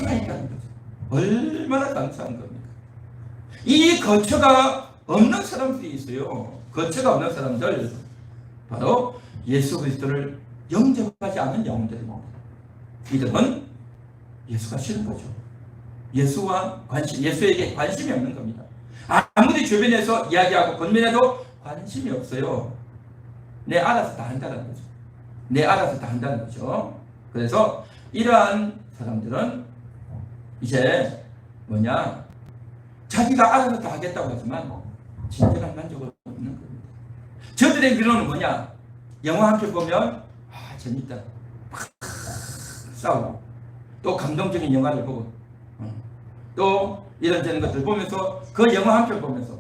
거처가 있다는 거죠. 얼마나 감사한 겁니까? 이 거처가 없는 사람들이 있어요. 거처가 없는 사람들, 바로 예수 그리스도를 영접하지 않는 영혼들입니다. 이들은 예수가 싫은 거죠. 예수에게 관심이 없는 겁니다. 아무리 주변에서 이야기하고 권면해도 관심이 없어요. 내 알아서 다 한다는 거죠. 내 알아서 다 한다는 거죠. 그래서 이러한 사람들은 이제 자기가 알아서 다 하겠다고 하지만 진정한 만족은 없는 겁니다. 저들의 미로는 영화 한 편 보면 재밌다, 싸우고, 또 감동적인 영화를 보고, 또 이런저런 것들 보면서, 그 영화 한 편 보면서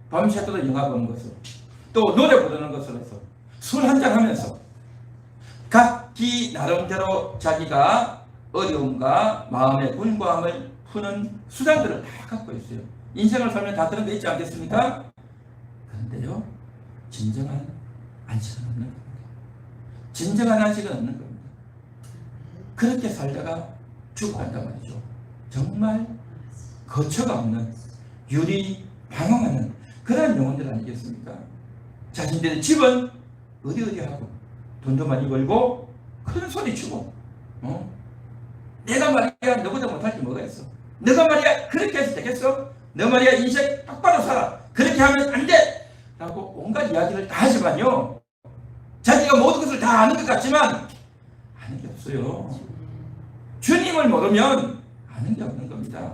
밤새도록 영화 보는 것으로, 또 노래 부르는 것으로서, 술 한잔 하면서 각기 나름대로 자기가 어려움과 마음의 분고함을 푸는 수단들을 다 갖고 있어요. 인생을 살면 다 그런 게 있지 않겠습니까? 그런데요, 진정한 안식은 없는 겁니다. 진정한 안식은 없는 겁니다. 그렇게 살다가 죽어간단 말이죠. 정말 거처가 없는, 유리방황하는 그런 영혼들 아니겠습니까? 자신들의 집은 어디 하고, 돈도 많이 벌고, 큰 소리 치고, 내가 말이야 너보다 못할 게 뭐가 있어? 너가 말이야 그렇게 해서 되겠어? 너 말이야 인생 똑바로 살아, 그렇게 하면 안 돼! 라고 온갖 이야기를 다 하지만요, 자기가 모든 것을 다 아는 것 같지만 아는 게 없어요. 주님을 모르면 아는 게 없는 겁니다.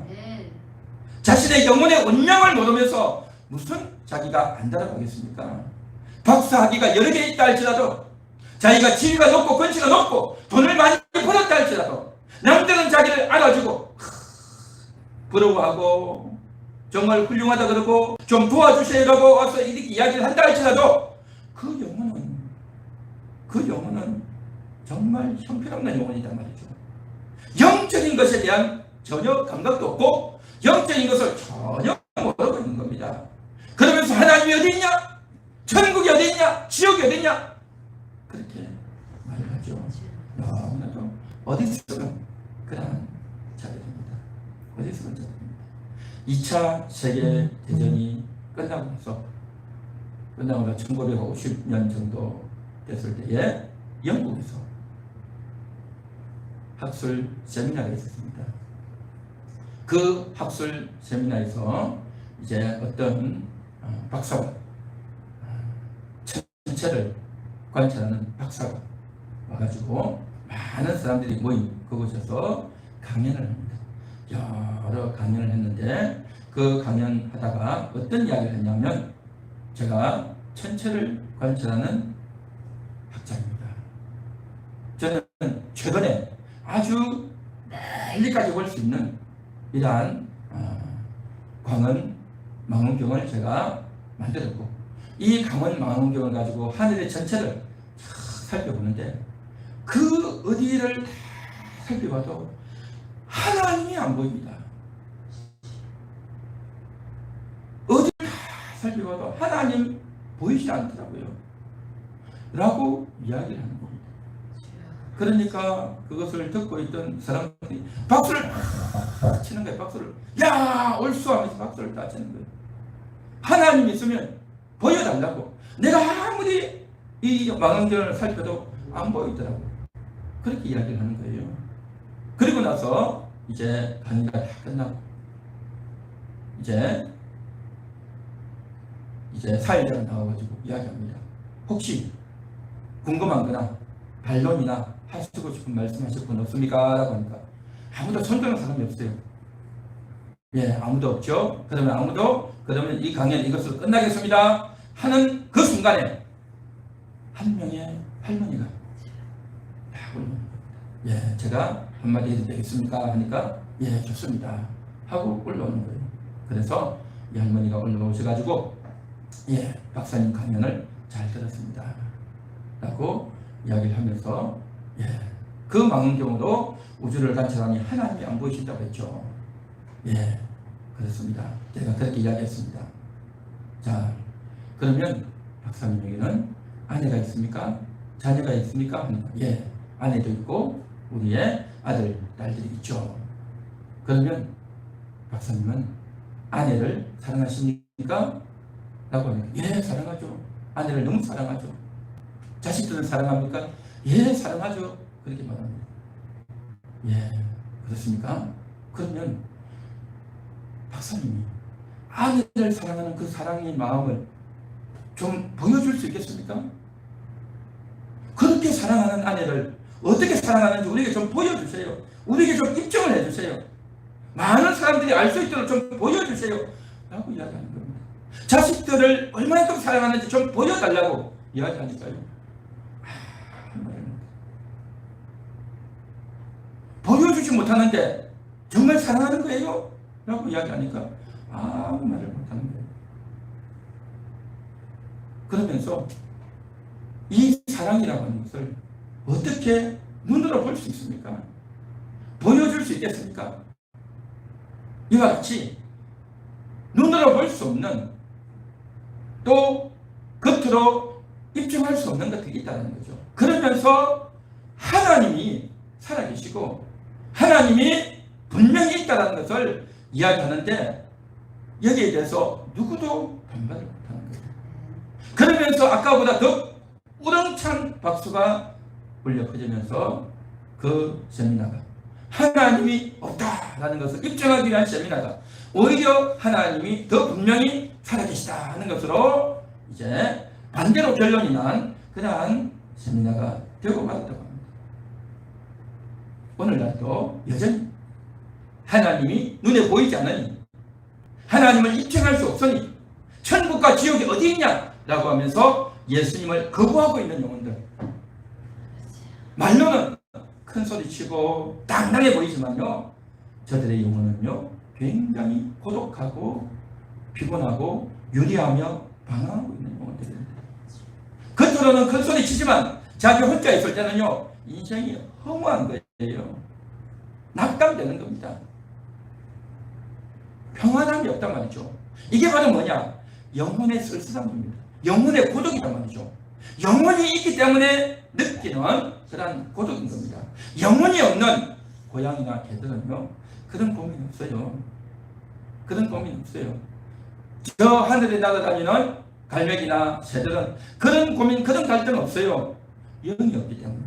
자신의 영혼의 운명을 모르면서 무슨 자기가 안다라고 하겠습니까? 박사학위가 여러 개 있다 할지라도, 자기가 지위가 높고 권치가 높고 돈을 많이 벌었다 할지라도, 남들은 자기를 알아주고 부러워하고 정말 훌륭하다 그러고 좀 도와주세요라고 와서 이렇게 이야기를 한다 할지라도, 그 영혼은 정말 형편없는 영혼이단 말이죠. 영적인 것에 대한 전혀 감각도 없고 영적인 것을 전혀 모르고 있는 겁니다. 그러면서 하나님이 어디 있냐? 천국이 어디 있냐? 지옥이 어디 있냐? 그렇게 말을 하죠. 너무나도 어디서든 그러한 자들입니다. 어디서든 자들입니다. 2차 세계대전이 끝나고 나서 1950년 정도 됐을 때에 영국에서 학술 세미나가 있었습니다. 그 학술 세미나에서 이제 어떤 박사가, 천체를 관찰하는 박사가 와가지고 많은 사람들이 모인 그곳에서 강연을 합니다. 여러 강연을 했는데, 그 강연하다가 어떤 이야기를 했냐면, 제가 천체를 관찰하는 학자입니다. 저는 최근에 아주 멀리까지 볼 수 있는 이러한 광원 망원경을 제가 만들었고, 이 광원 망원경을 가지고 하늘의 전체를 살펴보는데, 그 어디를 다 살펴봐도 하나님이 안 보입니다. 어디를 다 살펴봐도 하나님 보이지 않더라고요. 라고 이야기를 하는 겁니다. 그러니까 그것을 듣고 있던 사람들이 박수를 치는 거예요. 박수를. 야, 옳소 하면서 박수를 다 치는 거예요. 하나님이 있으면 보여달라고. 내가 아무리 이 망원경을 살펴도 안 보이더라고요. 그렇게 이야기를 하는 거예요. 그리고 나서 이제 강의가 다 끝나고 이제 사회자가 나와가지고 이야기합니다. 혹시 궁금한 거나 반론이나 하시고 싶은 말씀하실 분 없습니까? 라고 하니까 아무도 손드는 사람이 없어요. 예, 아무도 없죠. 그러면 이 강연 이것으로 끝나겠습니다 하는 그 순간에 한 명의 할머니가 딱 올라옵니다. 예, 제가 한마디 해도 되겠습니까? 하니까 예, 좋습니다 하고 올라오는 거예요. 그래서 이 할머니가 올라오셔가지고 예, 박사님 강연을 잘 들었습니다 라고 이야기를 하면서 예, 그 망원경으로 우주를 관찰하니 하나님이 안 보이신다고 했죠. 예, 그렇습니다. 제가 그렇게 이야기했습니다. 자, 그러면 박사님에게는 아내가 있습니까? 자녀가 있습니까? 하니까 예, 아내도 있고 우리의 아들, 딸들이 있죠. 그러면 박사님은 아내를 사랑하십니까? 라고 하니까 예, 사랑하죠. 아내를 너무 사랑하죠. 자식들을 사랑합니까? 예, 사랑하죠. 그렇게 말합니다. 예, 그렇습니까? 그러면 박사님이 아내를 사랑하는 그 사랑의 마음을 좀 보여줄 수 있겠습니까? 그렇게 사랑하는 아내를 어떻게 사랑하는지 우리에게 좀 보여주세요. 우리에게 좀 입증을 해주세요. 많은 사람들이 알 수 있도록 좀 보여주세요. 라고 이야기하는 겁니다. 자식들을 얼마만큼 사랑하는지 좀 보여달라고 이야기하니까요. 보여주지 못하는데 정말 사랑하는 거예요? 라고 이야기하니까 아무 말을 못하는 거예요. 그러면서 이 사랑이라고 하는 것을 어떻게 눈으로 볼 수 있습니까? 보여줄 수 있겠습니까? 이와 같이 눈으로 볼 수 없는, 또 겉으로 입증할 수 없는 것들이 있다는 거죠. 그러면서 하나님이 살아계시고 하나님이 분명히 있다는 것을 이야기하는데 여기에 대해서 누구도 반발을 못하는 거예요. 그러면서 아까보다 더 우렁찬 박수가 울려 퍼지면서 그 세미나가 하나님이 없다라는 것을 입증하기 위한 세미나가 오히려 하나님이 더 분명히 살아계시다 하는 것으로 이제 반대로 결론이 난 그러한 세미나가 되고 말았다고 합니다. 오늘날도 여전히 하나님이 눈에 보이지 않으니 하나님을 입증할 수 없으니 천국과 지옥이 어디 있냐 라고 하면서 예수님을 거부하고 있는 영혼들, 말로는 큰 소리치고 당당해 보이지만요, 저들의 영혼은요 굉장히 고독하고 피곤하고 유리하며 방황하고 있는 영혼들입니다. 겉으로는 큰 소리치지만 자기 혼자 있을 때는요 인생이 허무한 거예요. 낙담되는 겁니다. 평안함이 없단 말이죠. 이게 바로 뭐냐? 영혼의 쓸쓸함입니다. 영혼의 고독이란 말이죠. 영혼이 있기 때문에 느끼는 그런 고독인 겁니다. 영혼이 없는 고양이나 개들은요 그런 고민이 없어요. 그런 고민이 없어요. 저 하늘에 날아다니는 갈매기나 새들은 그런 고민, 그런 갈등 없어요. 영이 없기 때문에.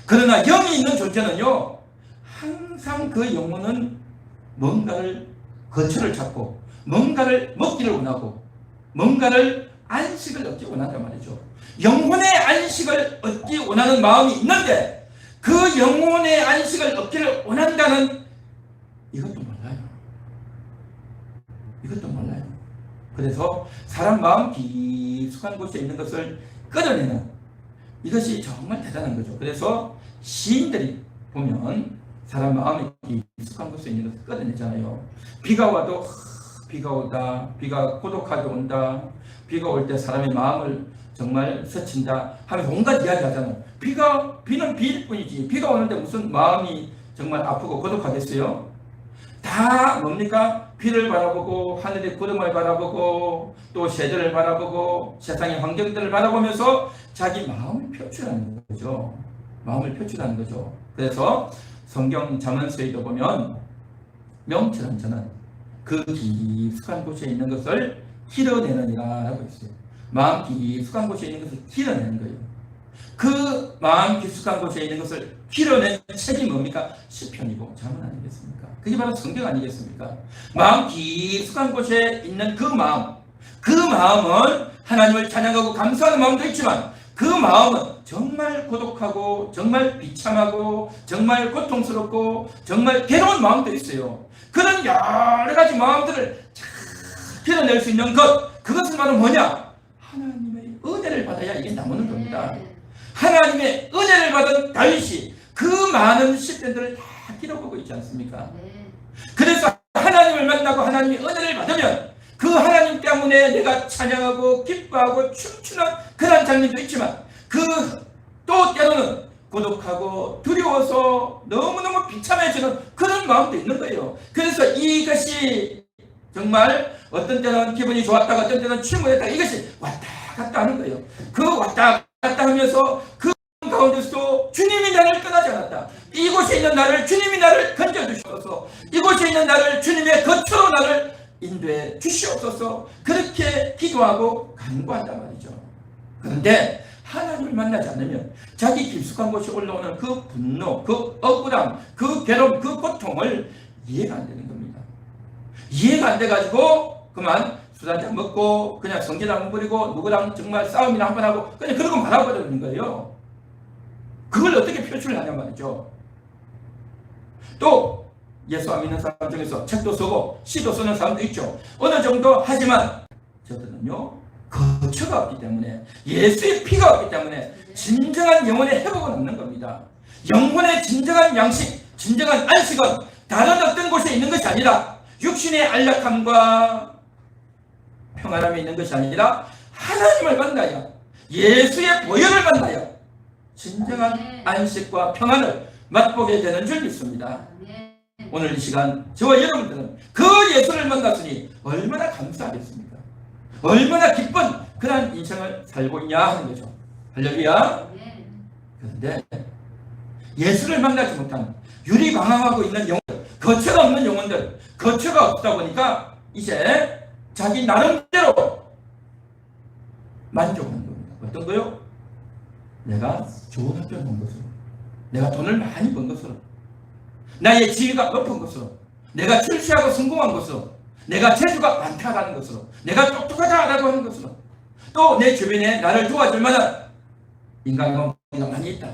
그러나 영이 있는 존재는요 항상 그 영혼은 뭔가를 거처를 찾고 뭔가를 먹기를 원하고 뭔가를 안식을 얻기 원한단 말이죠. 영혼의 안식을 얻기 원하는 마음이 있는데 그 영혼의 안식을 얻기를 원한다는 이것도 몰라요. 이것도 몰라요. 그래서 사람 마음 깊숙한 곳에 있는 것을 끌어내는 이것이 정말 대단한 거죠. 그래서 시인들이 보면 사람 마음이 깊숙한 곳에 있는 것을 끌어내잖아요. 비가 와도 비가 오다, 비가 고독하게 온다, 비가 올 때 사람의 마음을 정말 스친다 하면서 온갖 이야기 하잖아요. 비는 비일 뿐이지 비가 오는데 무슨 마음이 정말 아프고 고독하겠어요? 다 뭡니까? 비를 바라보고 하늘의 구름을 바라보고 또 새들을 바라보고 세상의 환경들을 바라보면서 자기 마음을 표출하는 거죠. 마음을 표출하는 거죠. 그래서 성경 잠언서에도 보면 명철한 자는 그 깊숙한 곳에 있는 것을 길어내느니라 라고 있어요. 마음 깊숙한 곳에 있는 것을 길어내는 거예요. 그 마음 깊숙한 곳에 있는 것을 길어낸 책이 뭡니까? 시편이고 잠언 아니겠습니까? 그게 바로 성경 아니겠습니까? 마음 깊숙한 곳에 있는 그 마음은 하나님을 찬양하고 감사하는 마음도 있지만 그 마음은 정말 고독하고 정말 비참하고 정말 고통스럽고 정말 괴로운 마음도 있어요. 그런 여러 가지 마음들을 잘 길어낼 수 있는 그것은 바로 뭐냐? 하나님의 은혜를 받아야 이게 나오는 겁니다. 하나님의 은혜를 받은 다윗이 그 많은 시편들을 다 길어보고 있지 않습니까? 그래서 하나님을 만나고 하나님의 은혜를 받으면 그 하나님 때문에 내가 찬양하고 기뻐하고 춤추는 그런 장면도 있지만 또 때로는 고독하고 두려워서 너무너무 비참해지는 그런 마음도 있는 거예요. 그래서 이것이 정말 어떤 때는 기분이 좋았다가 어떤 때는 침울했다가 이것이 왔다 갔다 하는 거예요. 그 왔다 갔다 하면서 그 가운데서도 주님이 나를 떠나지 않았다. 이곳에 있는 나를 주님이 나를 건져주셔서 이곳에 있는 나를 주님의 겉으로 나를 인도해 주시옵소서. 그렇게 기도하고 간구한단 말이죠. 그런데 하나님을 만나지 않으면 자기 깊숙한 곳이 올라오는 그 분노, 그 억울함, 그 괴로움, 그 고통을 이해가 안 되는 겁니다. 이해가 안 돼가지고 그만 술 한잔 먹고 그냥 성질 한번 부리고 누구랑 정말 싸움이나 한번 하고 그냥 그러고 말아버리는 거예요. 그걸 어떻게 표출을 하냐 말이죠. 또 예수 안 믿는 사람 중에서 책도 쓰고 시도 쓰는 사람도 있죠. 어느 정도 하지만 저들은요 거처가 없기 때문에, 예수의 피가 없기 때문에 진정한 영혼의 회복은 없는 겁니다. 영혼의 진정한 양식, 진정한 안식은 다른 어떤 곳에 있는 것이 아니라 육신의 안락함과 평안함이 있는 것이 아니라 하나님을 만나야, 예수의 보혈을 만나야 진정한 안식과 평안을 맛보게 되는 줄 믿습니다. 오늘 이 시간 저와 여러분들은 그 예수를 만났으니 얼마나 감사하겠습니까? 얼마나 기쁜 그런 인생을 살고 있냐 하는 거죠. 할렐루야. 그런데 예수를 만나지 못한 유리방황하고 있는 영혼들, 거처가 없는 영혼들, 거처가 없다 보니까 이제 자기 나름대로 만족하는 겁니다. 어떤 거요? 내가 좋은 학교를 본 것으로, 내가 돈을 많이 번 것으로, 나의 지위가 높은 것으로, 내가 출세하고 성공한 것으로, 내가 재주가 많다라는 것으로, 내가 똑똑하다라고 하는 것으로, 또 내 주변에 나를 도와줄 만한 인간관계가 많이 있다,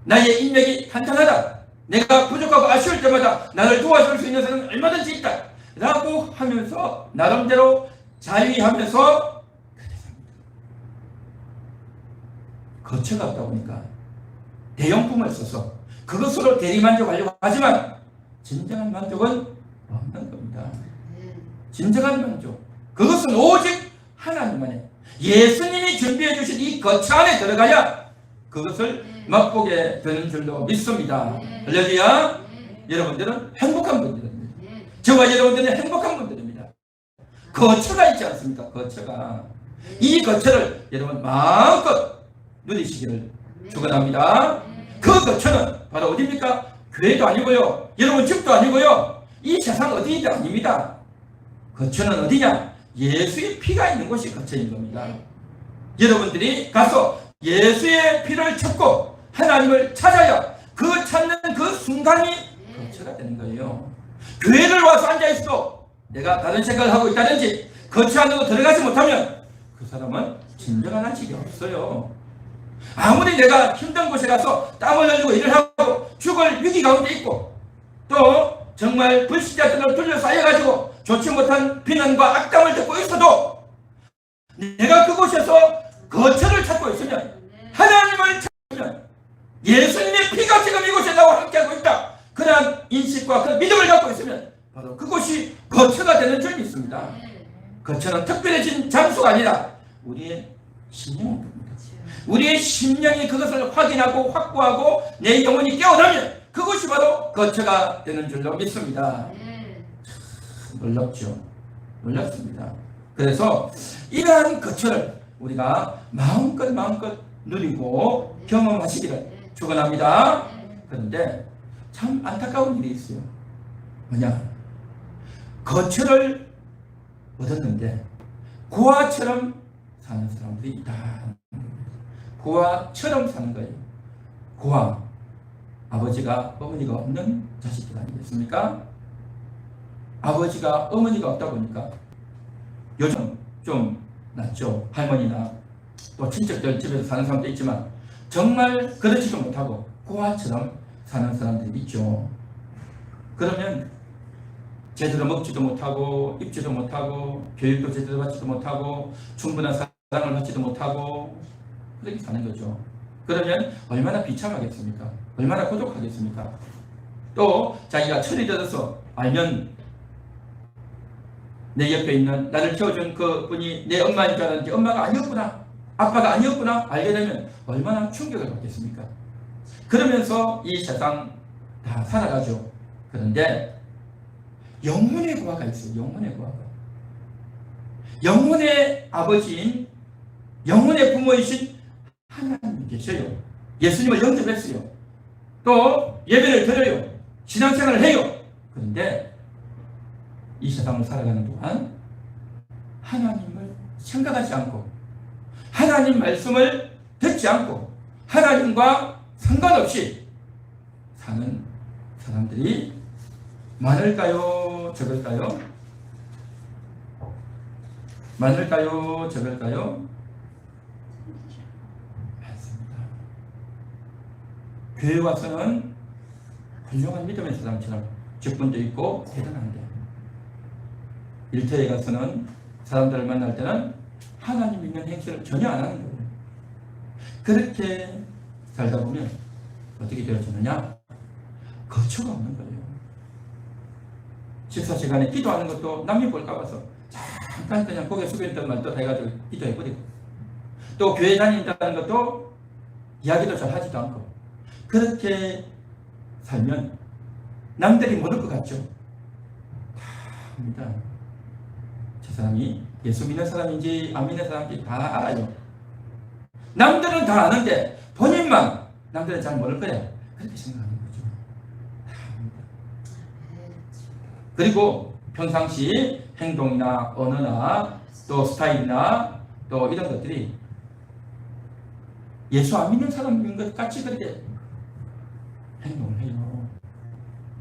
나의 인맥이 탄탄하다, 내가 부족하고 아쉬울 때마다 나를 도와줄 수 있는 사람은 얼마든지 있다 라고 하면서 나름대로 자유하면서 거처가 없다 보니까 대용품을 써서 그것으로 대리만족하려고 하지만 진정한 만족은 없는 겁니다. 진정한 만족, 그것은 오직 하나님만의, 예수님이 준비해 주신 이 거처 안에 들어가야 그것을 맛보게 되는 줄로 믿습니다. 할렐루야. 여러분들은 행복한 분들입니다. 저와 여러분들은 행복한 분들입니다. 거처가 있지 않습니까? 거처가. 이 거처를 여러분 마음껏 누리시기를 축원합니다. 그 거처는 바로 어디입니까? 교회도 아니고요, 여러분 집도 아니고요, 이 세상 어디인지 아닙니다. 거처는 어디냐? 예수의 피가 있는 곳이 거처인 겁니다. 여러분들이 가서 예수의 피를 찾고 하나님을 찾아야 그 찾는 그 순간이 거처가 되는 거예요. 교회를 와서 앉아있어도 내가 다른 생각을 하고 있다든지 거처 안으로 들어가지 못하면 그 사람은 진정한 안식이 없어요. 아무리 내가 힘든 곳에 가서 땀을 흘리고 일을 하고 죽을 위기 가운데 있고 또 정말 불신자들을 둘러싸여가지고 좋지 못한 비난과 악담을 듣고 있어도 내가 그곳에서 거처를 찾고 있으면, 하나님을 찾으면, 예수님의 피가 지금 이곳에 나와 함께하고 있다, 그러한 인식과 그 믿음을 갖고 있으면 바로 그곳이 거처가 되는 줄 믿습니다. 거처는 특별해진 장소가 아니라 우리의 심령인 겁니다. 우리의 심령이 그것을 확인하고 확보하고 내 영혼이 깨어나면 그것이 바로 거처가 되는 줄로 믿습니다. 놀랍죠. 놀랍습니다. 그래서 이러한 거처를 우리가 마음껏 누리고 경험하시기를 축원합니다. 그런데 참 안타까운 일이 있어요. 뭐냐? 거처를 얻었는데 고아처럼 사는 사람들이 있다. 고아처럼 사는 거예요. 고아, 아버지가 어머니가 없는 자식들 아니겠습니까? 아버지가 어머니가 없다 보니까 요즘 좀 낫죠. 할머니나 또 친척들 집에서 사는 사람도 있지만 정말 그렇지도 못하고 고아처럼 사는 사람들이 있죠. 그러면 제대로 먹지도 못하고 입지도 못하고 교육도 제대로 받지도 못하고 충분한 사랑을 받지도 못하고 그렇게 사는 거죠. 그러면 얼마나 비참하겠습니까? 얼마나 고독하겠습니까? 또 자기가 철이 들어서 알면 내 옆에 있는 나를 키워준 그 분이 내 엄마인 줄 알았는데 엄마가 아니었구나, 아빠가 아니었구나 알게 되면 얼마나 충격을 받겠습니까? 그러면서 이 세상 다 살아가죠. 그런데 영혼의 고아가 있어요. 영혼의 고아가. 영혼의 아버지인, 영혼의 부모이신 하나님이 계셔요. 예수님을 영접했어요. 또 예배를 드려요. 신앙생활을 해요. 그런데 이 세상을 살아가는 동안 하나님을 생각하지 않고 하나님 말씀을 듣지 않고 하나님과 상관없이 사는 사람들이 많을까요? 적을까요? 많을까요? 적을까요? 많습니다. 교회 와서는 훌륭한 믿음의 사람처럼 직분도 있고 대단한데 일터에 가서는 사람들을 만날 때는 하나님 믿는 행실을 전혀 안 하는 거예요. 그렇게 살다 보면 어떻게 되어지느냐? 거처가 없는 거예요. 식사 시간에 기도하는 것도 남이 볼까 봐서 잠깐 그냥 고개 숙였던 말도 해가지고 기도해버리고 또 교회 다닌다는 것도 이야기도 잘 하지도 않고 그렇게 살면 남들이 모를 것 같죠? 다 합니다. 저 사람이 예수 믿는 사람인지 안 믿는 사람인지 다 알아요. 남들은 다 아는데 본인만 남들은 잘 모를 거야. 그렇게 생각하는 거죠. 다 합니다. 그리고 평상시 행동이나 언어나 또 스타일이나 또 이런 것들이 예수 안 믿는 사람인 것 같이 그렇게 행동을 해요.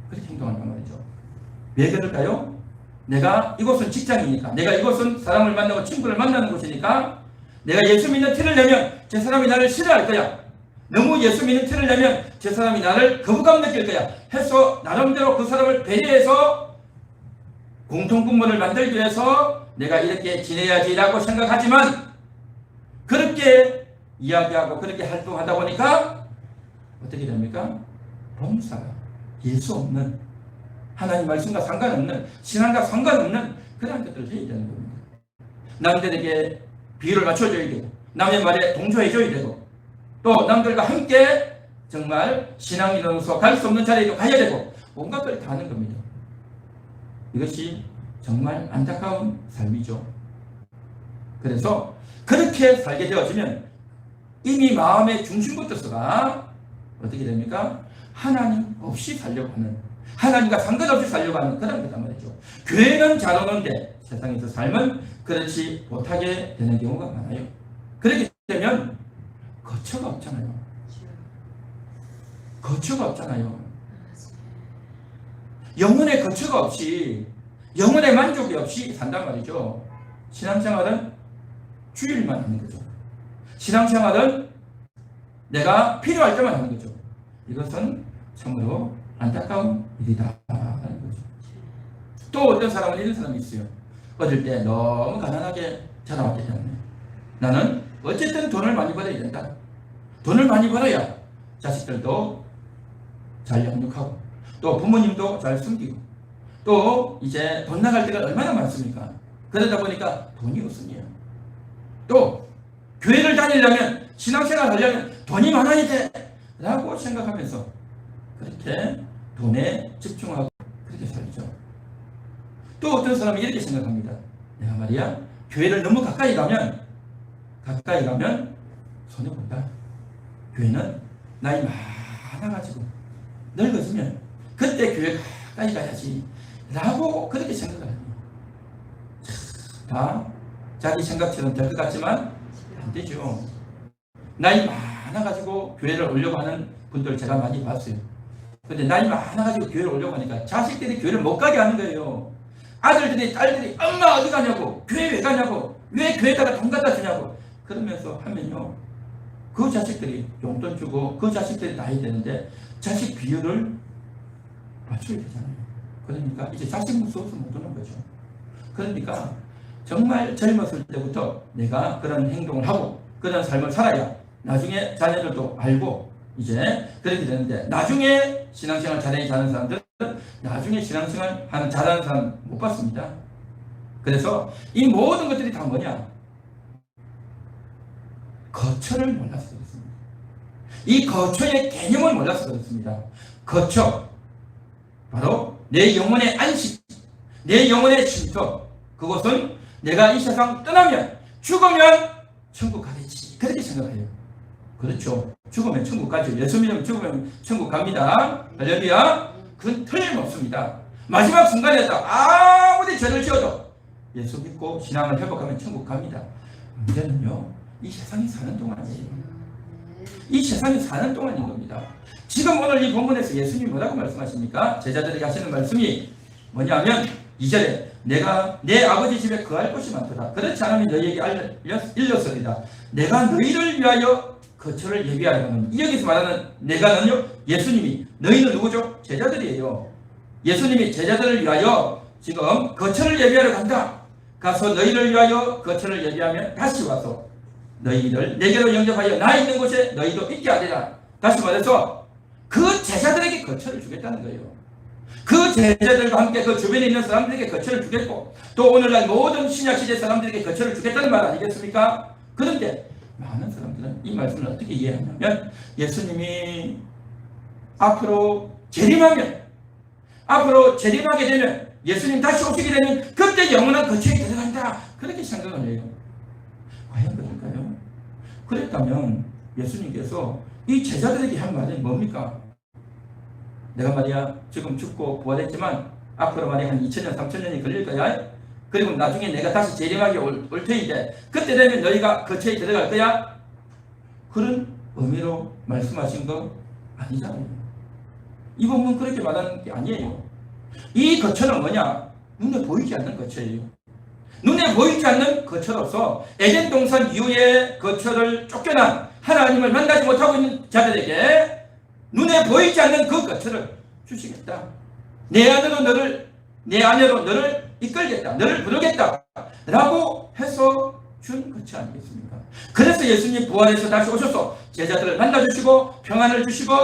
그렇게 행동한단 말이죠. 왜 그럴까요? 내가 이곳은 직장이니까, 내가 이곳은 사람을 만나고 친구를 만나는 곳이니까 내가 예수 믿는 티를 내면 저 사람이 나를 싫어할 거야. 너무 예수 믿는 티를 내면 저 사람이 나를 거부감 느낄 거야. 해서 나름대로 그 사람을 배려해서 공통분모를 만들기 위해서 내가 이렇게 지내야지라고 생각하지만 그렇게 이야기하고 그렇게 활동하다 보니까 어떻게 됩니까? 봉사가 예수 없는 하나님 말씀과 상관없는 신앙과 상관없는 그런 것들을 해야 되는 겁니다. 남들에게 비유를 맞춰줘야 되고 남의 말에 동조해줘야 되고 또 남들과 함께 정말 신앙인으로서 갈 수 없는 자리에도 가야 되고 온갖 걸 다 하는 겁니다. 이것이 정말 안타까운 삶이죠. 그래서 그렇게 살게 되어지면 이미 마음의 중심부터서가 어떻게 됩니까? 하나님 없이 살려고 하는, 하나님과 상관없이 살려고 하는 그런 거단 말이죠. 교회는 잘 오는데 세상에서 삶은 그렇지 못하게 되는 경우가 많아요. 그렇게 되면 거처가 없잖아요. 거처가 없잖아요. 영혼의 거처가 없이, 영혼의 만족이 없이 산단 말이죠. 신앙생활은 주일만 하는 거죠. 신앙생활은 내가 필요할 때만 하는 거죠. 이것은 참으로 안타까운 일이다 하는 거죠. 또 어떤 사람은 이런 사람이 있어요. 어릴 때 너무 가난하게 자라왔기 때문에 나는 어쨌든 돈을 많이 벌어야 된다. 돈을 많이 벌어야 자식들도 잘 양육하고 또 부모님도 잘 숨기고 또 이제 돈 나갈 때가 얼마나 많습니까? 그러다 보니까 돈이 없습니다. 또 교회를 다니려면 신앙생활 하려면 돈이 많아야 돼 라고 생각하면서 그렇게 돈에 집중하고 그렇게 살죠. 또 어떤 사람이 이렇게 생각합니다. 내가 말이야 교회를 너무 가까이 가면 손해본다. 교회는 나이 많아가지고 늙어지면 그때 교회 가까이 가야지 라고 그렇게 생각을 해요. 다 자기 생각처럼 될 것 같지만 안 되죠. 나이 많아가지고 교회를 오려고 하는 분들 제가 많이 봤어요. 근데 나이 많아가지고 교회를 오려고 하니까 자식들이 교회를 못 가게 하는 거예요. 아들들이 딸들이 엄마 어디 가냐고, 교회 왜 가냐고, 왜 교회에다가 돈 갖다 주냐고 그러면서 하면요, 그 자식들이 용돈 주고 그 자식들이 나이 되는데 자식 비율을 맞춰야 되잖아요. 그러니까 이제 자식 무서워서 못 오는 거죠. 그러니까 정말 젊었을 때부터 내가 그런 행동을 하고 그런 삶을 살아야 나중에 자녀들도 알고 이제 그렇게 되는데, 나중에 신앙생활 잘하는 사람들은 나중에 신앙생활 하는 잘하는 사람 못 봤습니다. 그래서 이 모든 것들이 다 뭐냐? 거처를 몰라서 그렇습니다. 이 거처의 개념을 몰라서 그렇습니다. 거처, 바로 내 영혼의 안식, 내 영혼의 쉼터. 그것은 내가 이 세상 떠나면, 죽으면 천국 가겠지, 그렇게 생각해요. 그렇죠. 죽으면 천국 가죠. 예수 믿으면 죽으면 천국 갑니다. 할렐루야. 그건 틀림없습니다. 마지막 순간에다 아무리 죄를 지어도 예수 믿고 신앙을 회복하면 천국 갑니다. 문제는요, 이 세상에 사는 동안이에요. 이 세상에 사는 동안인 겁니다. 지금 오늘 이 본문에서 예수님이 뭐라고 말씀하십니까? 제자들에게 하시는 말씀이 뭐냐면 2절에 내가 내 아버지 집에 거할 곳이 많도다. 그렇지 않으면 너희에게 일렀으리다. 내가 너희를 위하여 거처를 예비하려는, 여기서 말하는 내가는요, 예수님이, 너희는 누구죠? 제자들이에요. 예수님이 제자들을 위하여 지금 거처를 예비하러 간다. 가서 너희를 위하여 거처를 예비하면 다시 와서 너희를 내게로 영접하여 나 있는 곳에 너희도 있게 하리라. 다시 말해서 그 제자들에게 거처를 주겠다는 거예요. 그 제자들과 함께 그 주변에 있는 사람들에게 거처를 주겠고, 또 오늘날 모든 신약시대 사람들에게 거처를 주겠다는 말 아니겠습니까? 그런데 많은 사람들은 이 말씀을 어떻게 이해하냐면, 예수님이 앞으로 재림하게 되면, 예수님 다시 오시게 되면 그때 영원한 거처에 들어간다, 그렇게 생각을 해요. 과연 그럴까요? 그랬다면 예수님께서 이 제자들에게 한 말이 뭡니까? 내가 말이야 지금 죽고 부활했지만 앞으로 말이야 한 2000년 3000년이 걸릴 거야. 그리고 나중에 내가 다시 재림하게 올 터인데 그때 되면 너희가 거처에 들어갈 거야. 그런 의미로 말씀하신 거 아니잖아요. 이 본문 그렇게 말하는 게 아니에요. 이 거처는 뭐냐? 눈에 보이지 않는 거처예요. 눈에 보이지 않는 거처로서 에덴 동산 이후에 거처를 쫓겨난 하나님을 만나지 못하고 있는 자들에게 눈에 보이지 않는 그 거처를 주시겠다. 내 안으로 너를 이끌겠다. 너를 부르겠다. 라고 해서 준 거처 아니겠습니까? 그래서 예수님 부활해서 다시 오셔서 제자들을 만나주시고 평안을 주시고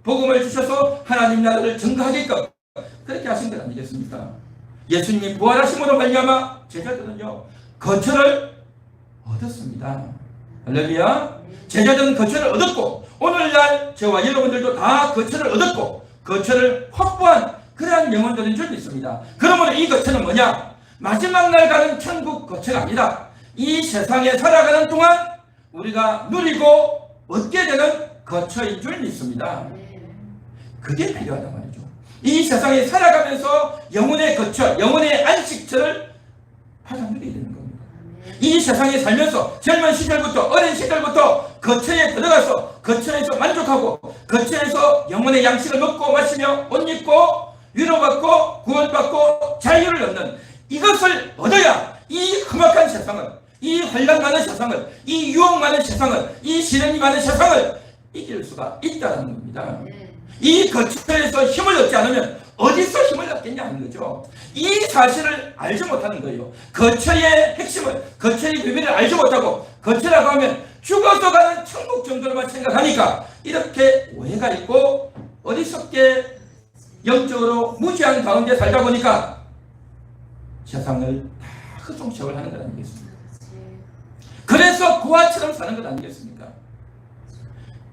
복음을 주셔서 하나님 나라를 증거하게끔 그렇게 하신 것 아니겠습니까? 예수님이 부활하심으로 말미암아 제자들은요 거처를 얻었습니다. 할렐루야. 제자들은 거처를 얻었고 오늘날 저와 여러분들도 다 거처를 얻었고 거처를 확보한 그러한 영혼들인 줄 믿습니다. 그러므로 이 거처는 뭐냐? 마지막 날 가는 천국 거처가 아니라 이 세상에 살아가는 동안 우리가 누리고 얻게 되는 거처인 줄 믿습니다. 그게 필요하단 말이죠. 이 세상에 살아가면서 영혼의 거처, 영혼의 안식처를 받아들여야 되는 겁니다. 이 세상에 살면서 젊은 시절부터 어린 시절부터 거처에 들어가서 거처에서 만족하고 거처에서 영혼의 양식을 먹고 마시며 옷 입고 위로받고 구원받고 자유를 얻는 이것을 얻어야 이 험악한 세상을, 이 혼란 많은 세상을, 이 유혹 많은 세상을, 이 시련이 많은 세상을 이길 수가 있다는 겁니다. 이 거처에서 힘을 얻지 않으면 어디서 힘을 얻겠냐는 거죠. 이 사실을 알지 못하는 거예요. 거처의 핵심을, 거처의 비밀을 알지 못하고 거처라고 하면 죽어서 가는 천국 정도로만 생각하니까 이렇게 오해가 있고 어리석게 영적으로 무지한 가운데 살다 보니까 세상을 다 흑송체험을 하는 것 아니겠습니까? 그래서 고아처럼 사는 것 아니겠습니까?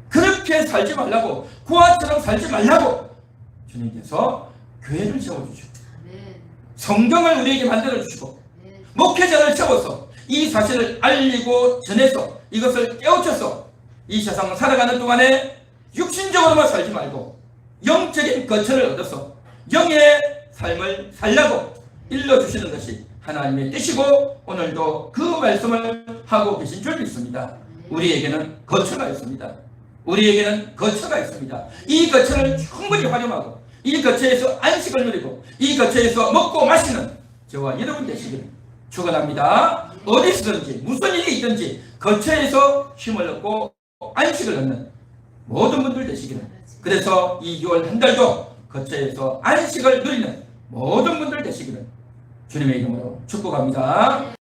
그렇게 살지 말라고, 고아처럼 살지 말라고 주님께서 교회를 세워주시고 성경을 우리에게 만들어주시고 목회자를 세워서 이 사실을 알리고 전해서 이것을 깨우쳐서 이 세상을 살아가는 동안에 육신적으로만 살지 말고 영적인 거처를 얻어서 영의 삶을 살라고 일러주시는 것이 하나님의 뜻이고 오늘도 그 말씀을 하고 계신 줄 믿습니다. 우리에게는 거처가 있습니다. 우리에게는 거처가 있습니다. 이 거처를 충분히 활용하고 이 거처에서 안식을 누리고 이 거처에서 먹고 마시는 저와 여러분 되시기를 축원합니다. 어디서든지 무슨 일이 있든지 거처에서 힘을 얻고 안식을 얻는 모든 분들 되시기를, 그래서 이 6월 한 달도 거처에서 안식을 누리는 모든 분들 되시기를 주님의 이름으로 축복합니다.